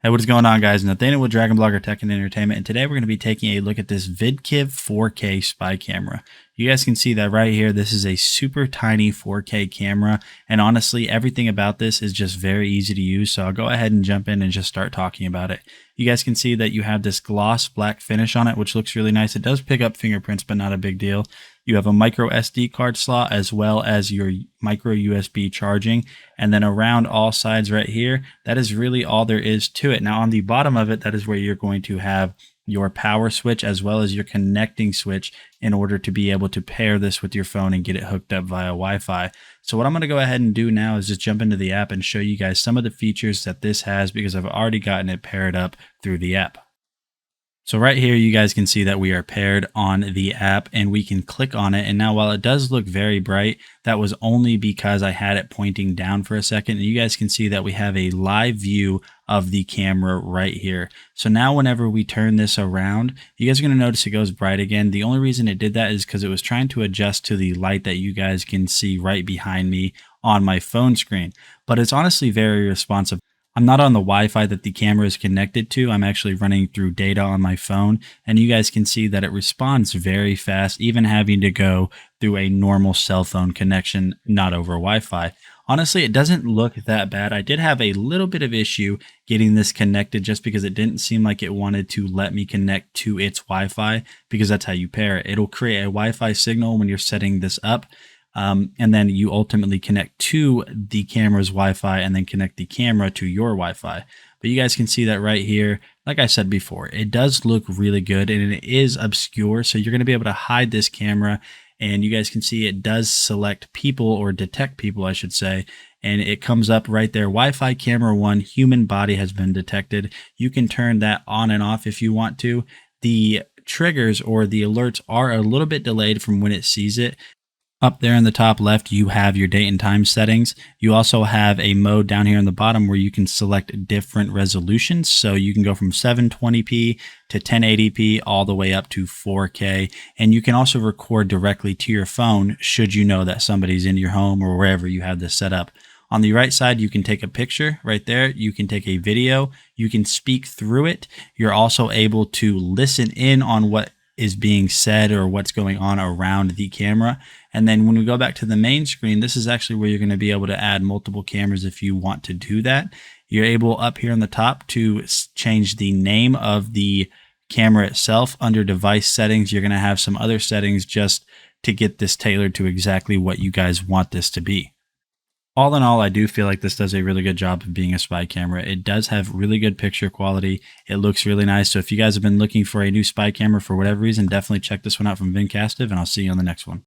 Hey, what is going on, guys? Nathaniel with Dragon Blogger Tech and Entertainment, and today we're going to be taking a look at this VidCastive 4K spy camera. You guys can see that right here. This is a super tiny 4K camera, and honestly, everything about this is just very easy to use, so I'll go ahead and jump in and just start talking about it. You guys can see that you have this gloss black finish on it, which looks really nice. It does pick up fingerprints, but not a big deal. You have a micro SD card slot as well as your micro USB charging. And then around all sides right here, that is really all there is to it. Now on the bottom of it, that is where you're going to have your power switch as well as your connecting switch in order to be able to pair this with your phone and get it hooked up via Wi-Fi. So what I'm going to go ahead and do now is just jump into the app and show you guys some of the features that this has because I've already gotten it paired up through the app. So right here, you guys can see that we are paired on the app and we can click on it. And now while it does look very bright, that was only because I had it pointing down for a second. And you guys can see that we have a live view of the camera right here. So now whenever we turn this around, you guys are going to notice it goes bright again. The only reason it did that is because it was trying to adjust to the light that you guys can see right behind me on my phone screen. But it's honestly very responsive. I'm not on the Wi-Fi that the camera is connected to. I'm actually running through data on my phone, and you guys can see that it responds very fast, even having to go through a normal cell phone connection, not over Wi-Fi. Honestly, it doesn't look that bad. I did have a little bit of issue getting this connected just because it didn't seem like it wanted to let me connect to its Wi-Fi, because that's how you pair it. It'll create a Wi-Fi signal when you're setting this up. And then you ultimately connect to the camera's Wi-Fi and then connect the camera to your Wi-Fi. But you guys can see that right here. Like I said before, it does look really good and it is obscure. So you're going to be able to hide this camera, and you guys can see it does select people, or detect people, I should say. And it comes up right there. Wi-Fi camera 1, human body has been detected. You can turn that on and off if you want to. The triggers or the alerts are a little bit delayed from when it sees it. Up there in the top left, you have your date and time settings. You also have a mode down here in the bottom where you can select different resolutions. So you can go from 720p to 1080p all the way up to 4K. And you can also record directly to your phone should you know that somebody's in your home or wherever you have this set up. On the right side, you can take a picture right there. You can take a video. You can speak through it. You're also able to listen in on what is being said or what's going on around the camera. And then when we go back to the main screen, this is actually where you're going to be able to add multiple cameras if you want to do that. You're able up here on the top to change the name of the camera itself. Under device settings, you're going to have some other settings just to get this tailored to exactly what you guys want this to be. All in all, I do feel like this does a really good job of being a spy camera. It does have really good picture quality. It looks really nice. So if you guys have been looking for a new spy camera for whatever reason, definitely check this one out from VIDCASTIVE, and I'll see you on the next one.